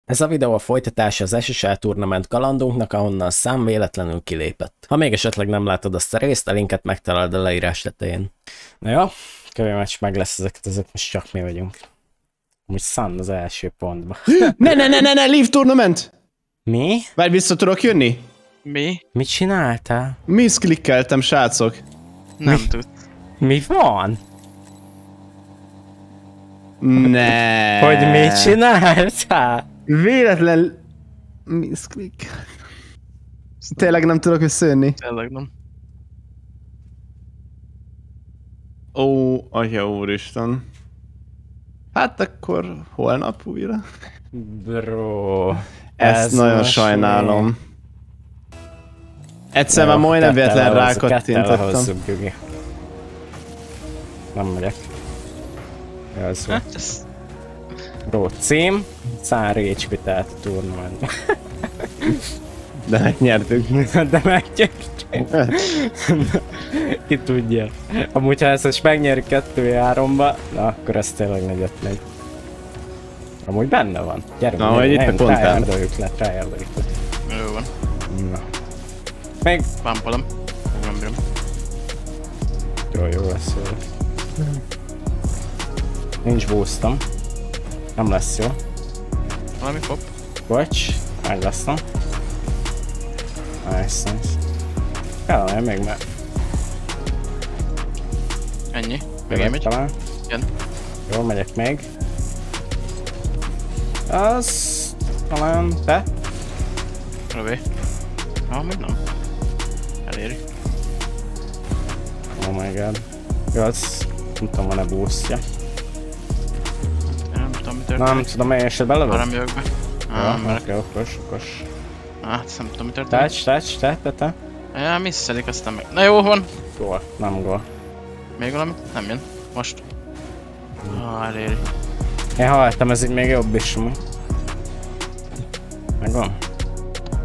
Ez a videó a folytatása az SSL Tournament kalandunknak, ahonnan Sam véletlenül kilépett. Ha még esetleg nem látod azt a részt, a linket megtalálod a leírás tetején. Na jó, kövő meccs meg lesz, ezek most csak mi vagyunk. Úgy Sam az első pontba. Ne, Leave Tournament! Mi? Várj, vissza tudok jönni? Mi? Mit csináltál? Miszklikkeltem, srácok. Nem tud. Mi van? Ne. Hogy mit csináltál? Véletlen... Miszklik. Tényleg nem tudok visszajönni. Tényleg nem. Ó, atya úristen. Hát akkor holnap újra. Bro... Ezt nagyon sajnálom. Egyszer már majdnem véletlen rákattintottam. Nem megyek. Ez van. Hát ez... Bro, cím, 100 HP tehát a tournamentben. De megnyertük. De megnyertük. Ki tudja. Amúgy ha ezt most megnyerjük 2-3-ba, na akkor ez tényleg negyet megy. Amúgy benne van. Gyerünk, na, hogy itt a pont tryhardoljuk le, tryhardoljuk le. Jó van. Na. Még... Pumpolom. Nem bírom. Jó lesz, jó lesz. Nincs boostom. Nem lesz jó. Valami pop. Bocs, meg lesz, nem? Nice. Kellene még mert... Ennyi. Még megy. Talán. Igen. Jó, megyek még. Az... talán te? Rövé. Még nem. Eléri. Oh my god. Jó, az... nem tudom, van-e boostja. Nem tudom, mi történik. Nem tudom, én se belövöd? Már nem jövök be. Jó, oké, okos. Hát, nem tudom, mi történik. Touch, te. Ja, misszelik, aztán meg... Na jó, van. Gól, nem gól. Még valami? Nem jön. Most. Eléri. Én haltam, ez így még jobb is. Megvan?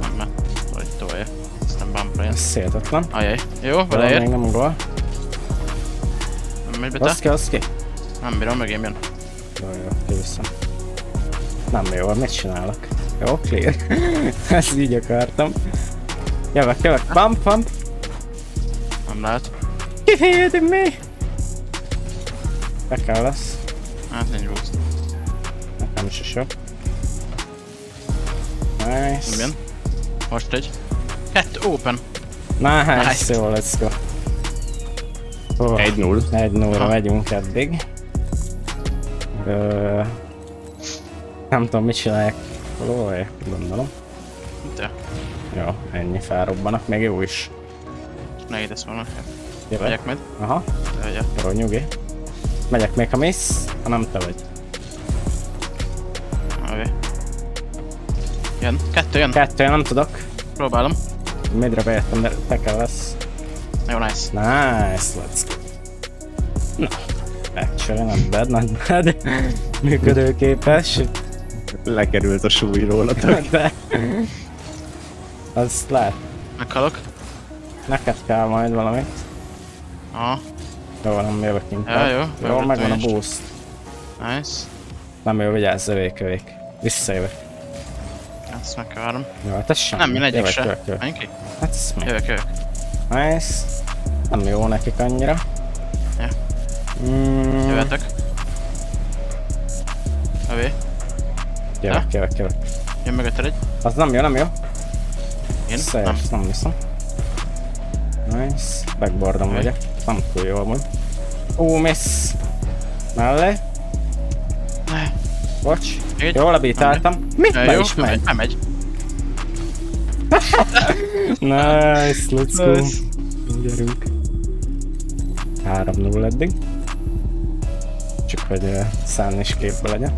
Nem, mert vagy tolja. Aztán bumpra jön. Ez széltetlen. Ajaj. Jó, beleér. Még nem gól. Nem megy be te? Azt ki. Nem bírom, megém jön. Jó, kiviszem. Nem jó, mit csinálok? Jó, clear. Ezt így akartam. Jövök. Bump. Nem lehet. Kifejedim mi? Be kell lesz. Hát nincs boost. Nekem is sok. Nice. Nem jön. Most egy. 2 open. Nice. Jó, let's go. 1-0. 1-0-ra megyünk eddig. Nem tudom, mit csinálják. Valójában, gondolom. De. Jó, ennyi felrobbanak, még jó is. Ne édesz volna. Jövök. Megyek majd. Aha. Jöjjön. Jó, nyugi. Megyek még, ha mész, ha nem te vagy. Oké. Jön. 2 jön. 2, nem tudok. Próbálom. Midre bejöttem, de te kell lesz. Jó, nice. Nice, let's go. Na, actually not bad. Működőképes. Lekerült a súly róla. De... azt lehet. Meghalok. Neked kell majd valamit. Aha. Jó, nem jövök inkább. Ja, jó. Jó, megvan a boost. Nice. Nem jó, vigyázz, övék. Visszajövök. Ezt megvárom. Jó, hát ez sem. Nem jön egyik se. Jövök. Menj ki? Hát ez mi? Jövök. Nice. Nem jó nekik annyira. Ja. Jövetek. Övé. Jövök. Jön mögötted egy. Az nem jó. Én? Széles, nem viszem. Nice. Backboardon vagyok. Nem túl jó amúgy. Miss. Mellé. Bocs. Jól lebítáltam. Mit? Be is megy. Bemegy. Nice, let's go. Gyerünk. 3-0 eddig. Csak hogy Sun is képbe legyen.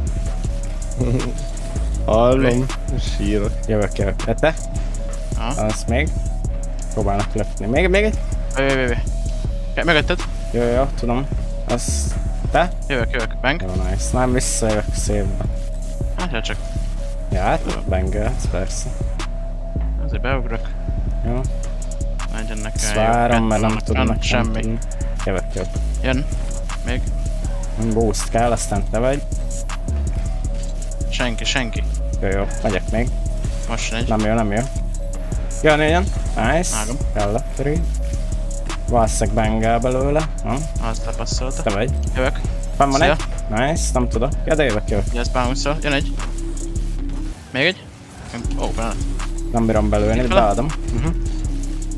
Hallom, sírok. Jövök. Te? Az még. Próbálnak löpni. Még egy? Jöjj. Mögötted. Jó, tudom. Az... te? Jövök. Bang. Jó, nice. Nem, visszajövök szépbe. Hát csak. Ja, hát bangölhetsz, persze. Azért beugrok. Jó. Legyenek el. Ezt várom, mert nem tudnak semmi. Jövök. Jön. Még. Boost kell, aztán te vagy. Senki. Jó, megyek még. Most jön egy. Nem jó, nem jó. Jön. Nice. Vágom. Kellett, free. Valószínűleg bengel belőle. Azt lepasszolta. Te vagy. Jövök. Fenn van Szia. egy. Nice, nem tudok. Ja, de jövök. Yes, bounce-ol. Jön egy. Még egy. Ó, benne. Nem bírom belőni, de Fele? beadom.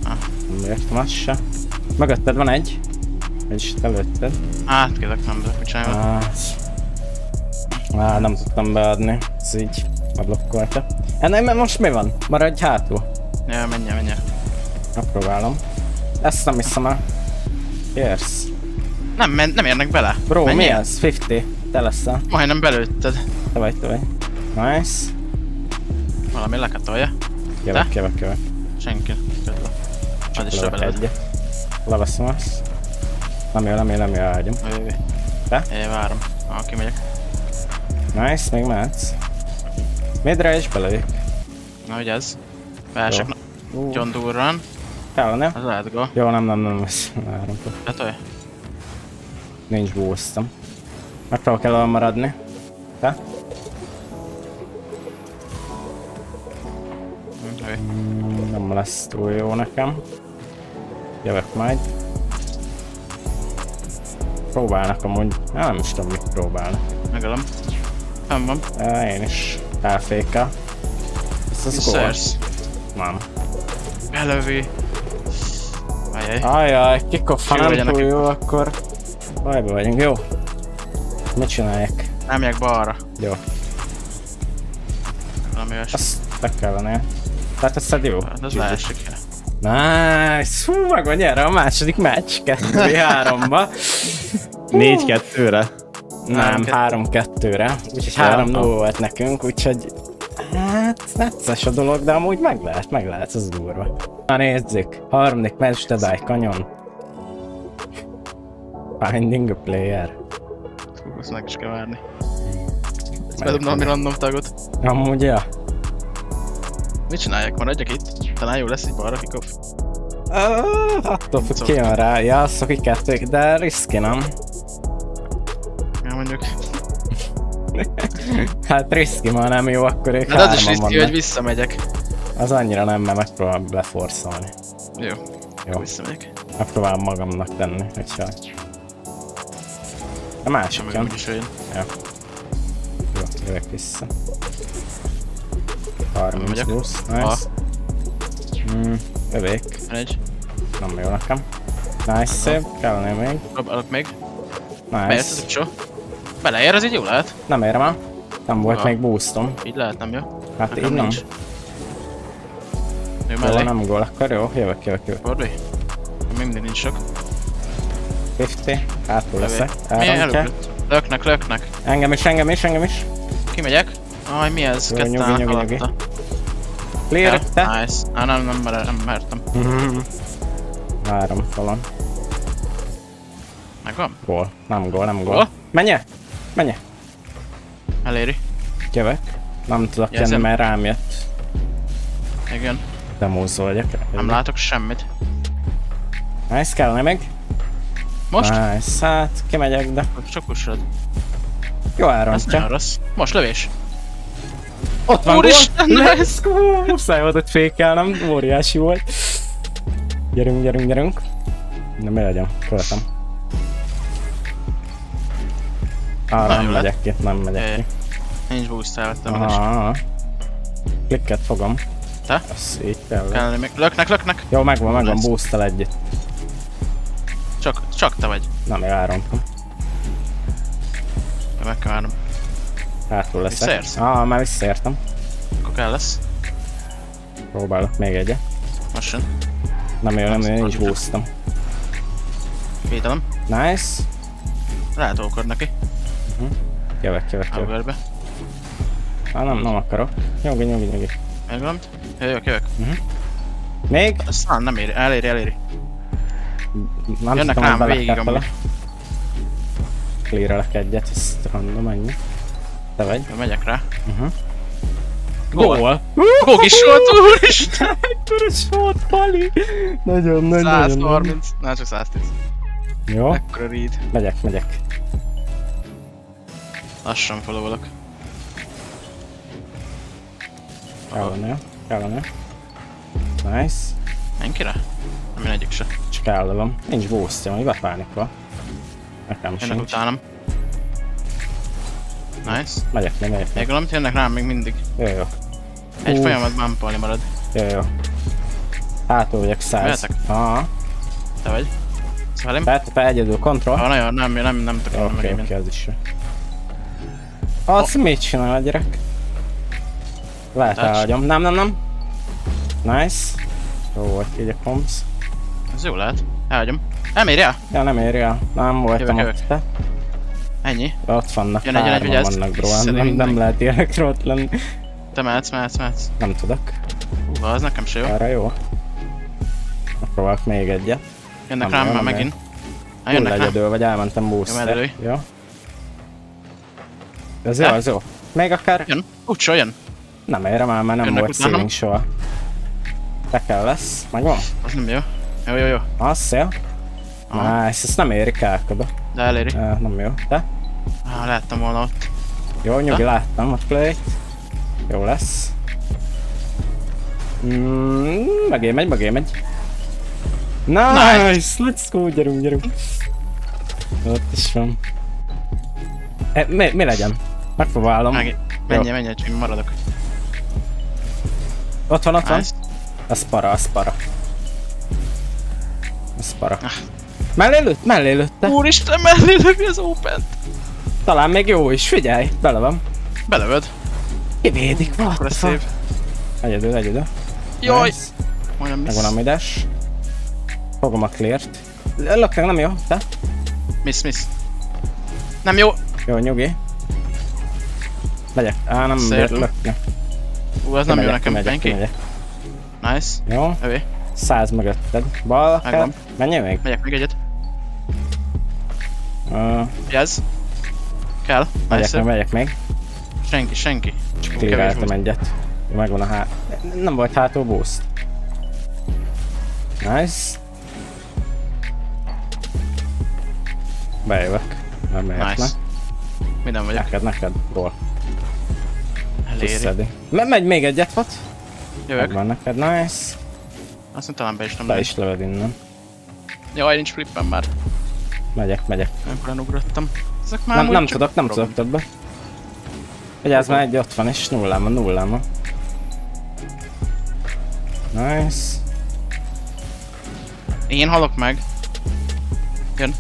Ah. Nem értem azt se. Mögötted van egy. És te lőtted. Kérlek, nem tudok mit csinálni. Nem tudtam beadni. Ez így beblokkolta. Ennél most mi van? Maradj hátul. Ja, menjen. Megpróbálom. Ezt nem hiszem el. Érsz. Nem érnek bele. Bro, mi Menjél. ez? 50. Te leszel. Majdnem belőtted. Te vagy. Nice. Valami lekatolja. Jövök. Senki. Kötve. Az is Lövök belőle. egyet. Leveszem azt. Nem jó, ágyom. Jövő. Te? Én várom. Kimegyek. Nice, még mehetsz. Midre is belőjük. Na, hogy ez? Beesek. John durran. Kellene? Az lehet go. Jó, nem. Várom. Letolj. Nincs boostom. Megpróbálok elmaradni. Te? Jövő. Nem lesz túl jó nekem. Jövök majd. Próbálnak amúgy. Nem is tudom, mit próbálnak. Megölöm. Fenn van. Én is elfékel. Ez az gól. Visszaérsz. Nem. Belövi. Ajjaj. Ajjaj, kickoff, ha Jó nem legyen túl a jó, akkor bajba vagyunk. Jó. Mit csináljak? Nem megyek balra. Jó. Valami olyasmi. Azt meg kellene. Tehát ez szed jó. Hát az leesik. Nice! Hú, meg van nyerre a második meccs. 2-3-ba. 4-2-re. Nem, 3-2-re. Úgyhogy 3-0 volt nekünk, úgyhogy... Hát, necces a dolog, de amúgy meg lehet, ez durva. Na nézzük, harmadik meccs Deadeye Canyon. Finding a player. Hú, ezt meg is kell várni. Ezt bedobnom valami random tagot. Amúgy, ja. Mit csináljak? Maradjak itt? Talán jó lesz egy balra kickoff. Attól függ, ki jön rá. Ja, azt aki kettő, de riszki, nem? Ja, mondjuk. Hát riszki, ma nem jó, akkor ők Hát az is hárman riszki, vannak. hogy visszamegyek. Az annyira nem, mert megpróbálom beforszolni. Jó. Jó. Visszamegyek. Megpróbálom magamnak tenni, hogyha... A másik Sem jön. úgyis jön. Jó, jövök vissza. 30 megyek. plusz, nice. Övék, Egy. nem jó nekem. Nice, szép, kellene még. Próbálok még. Beérsz az Nice. ücsó. Beleér, ez így jó lehet. Nem érem el. Nem volt Ja. még boostom. Így lehet, nem jó? Hát Nekem így nem. nincs. Jó, Jó, mellé. nem gól, akkor jó, jövök. Fordulj. Még mindig nincs sok. 50, hátul Levé. leszek. Mi Elrontja. előbb? Löknek. Engem is. Kimegyek. Aj, mi ez? Jó, Ketten nyugi. alatta. Clear, te? Nice. Nem mertem. Várom falon. Megvan? Gól, nem gól. Gól? Menje! Eléri. Jövök. Nem tudok Jelzem. jönni, mert rám jött. Még jön. Demózó vagyok. Nem látok semmit. Nice, kellene még. Most? Nice, hát kimegyek, de Csak kusrod. jó Ez elrontja. nem rossz. Most lövés. Ott van Úristen, gól! nice! Let's go! Muszáj volt ott fékelnem, óriási volt. Gyerünk. Na mi legyen? Követem. Na, Nem jó megyek ki, nem megyek Jaj. ki. Nincs boost, elvettem is. Aha. Klikket fogom. Te? Ez így kell. Kellene még. Löknek. Jó, megvan, Nice. boostel egyet. Csak te vagy. Nem, még elrontom. Meg kell várnom. Hátul leszek. Visszaérsz? Már visszaértem. Akkor kell lesz. Próbálok még egyet. Most jön. Nem jó, nincs hagyjuk. boostom. Védelem. Nice. Lehet ókod neki. Jövök. Augerbe. Nem akarok. Nyugi. Megvan. Jövök. Még? Aztán nem éri. Eléri. Nem Jönnek tudom, hogy rám végig belekkel amúgy. bele. Clear-elek egyet, ezt random ennyi. Te vagy? Jó, megyek rá. Gól! Gól is volt, úristen! Ekkora shot, Pali! Nagyon. 130. Na, csak 110. Jó, Ekkora read. megyek. Lassan followolok. Kellene. Nice. Senkire? Nem egyik se. Csak eldobom. Nincs boostja, hogy bepánikol. Nekem Jönnek sincs. utánam. Nice. Megyek. Még valamit jönnek rám még mindig. Jó. Egy folyamat bumpolni marad. Jó. Hátul vagyok 100. Jöhetek? Aha. Te vagy? Velem? Te egyedül kontroll. Ah, nagyon, nem tudom meg Oké, ez is jó. Az mit csinál a gyerek? Lehet elhagyom. Nem. Nice. Jó volt így a comms. Ez jó lehet. Elhagyom. Elméri el? Ja, nem éri el. Nem voltam Jövök. ott. Ennyi. Ott vannak, Jön egy, vigyázz. vannak bro. Szerintem. Nem lehet ilyenekre ott lenni. Te mehetsz. Nem tudok. Az nekem se jó. Arra jó. Megpróbálok még egyet. Jönnek Nem rám jó, már nem megint. Túl Jönnek rám. egyedül, vagy elmentem booster. mellőj. Jó. Ez jó, ez jó. Még akár... Jön. Úgy jön. Nem érem el, mert nem Jönnek volt utánam. ceiling soha. Te kell lesz. Megvan? Az nem jó. Jó. Az szél. Aha. Nice, ezt nem érik el köbe. De eléri. Nem jó. Te? Láttam volna ott. Jó, nyugi, láttam a play-t. Jó lesz. Mögé megy. Nice! Let's go, gyerünk. Ott is van. Mi legyen? Megpróbálom. Menj, csak én maradok. Ott van. Nice. Az para. Mellé lőtte. Úristen, mellé lövi az open-t. Talán még jó is, figyelj, bele van. Belövöd. Kivédik, Akkor what ez the szép. fuck. Egyedül. Jaj! Nice. Majdnem Megvan a miss. mides. Fogom a cleart. Löknek, nem jó, te? Miss. Nem jó. Jó, nyugi. Megyek. Nem Szép. bír lökni. Az nem jó nekem, Benki. Megyek. Nice. Jó. Övé. 100 mögötted. Bal akár. Megvan. Menjél még? Megyek még egyet. Vigyázz. Kell. Nice. Megyek még. Senki. Csak clearáltam egyet. Jó, megvan a Nem volt hátul boost. Nice. Bejövök. Nem miért Nice. Minden vagyok. Neked. Gól. Eléri. Tisztedi. Megy még egyet, what? Jövök. Megvan neked, nice. Azt talán be is nem Be megy. is lövöd innen. Jaj, nincs flippem már. Megyek. Nem ugrottam. Ezek már amúgy Nem csak tudok többet. Vigyázz, már egy ott van és nullán van. Nice. Én halok meg. Jön.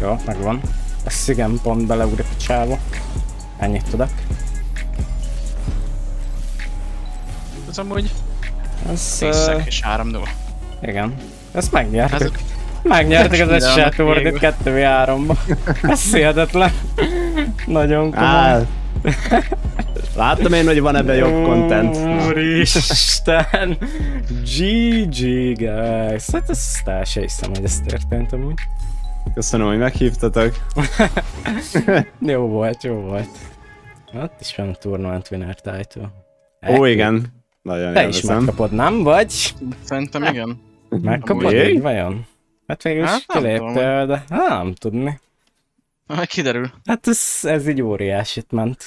Jó, megvan. Ez igen, pont beleugrik a csávó. Ennyit tudok. Ez amúgy Ez... 10 és 3-0. Igen. Ezt megnyertük. Ezek Megnyertük az Mindennek eset ordit végül. 2v3-ba. Ez hihetetlen. Nagyon komoly. Láttam én, hogy van ebben jobb content. Úristen! GG, guys! Hát ezt el se hiszem, hogy ez történt amúgy. Köszönöm, hogy meghívtatok. Jó volt. Ott is van a Tournament Winner title. Ó, igen. Nagyon Te is élvezem. megkapod, nem vagy? Szerintem igen. Megkapod Még? így vajon? Hát végül is Hát nem kiléptél, de nem tudni. Majd kiderül. Hát ez így óriásit ment.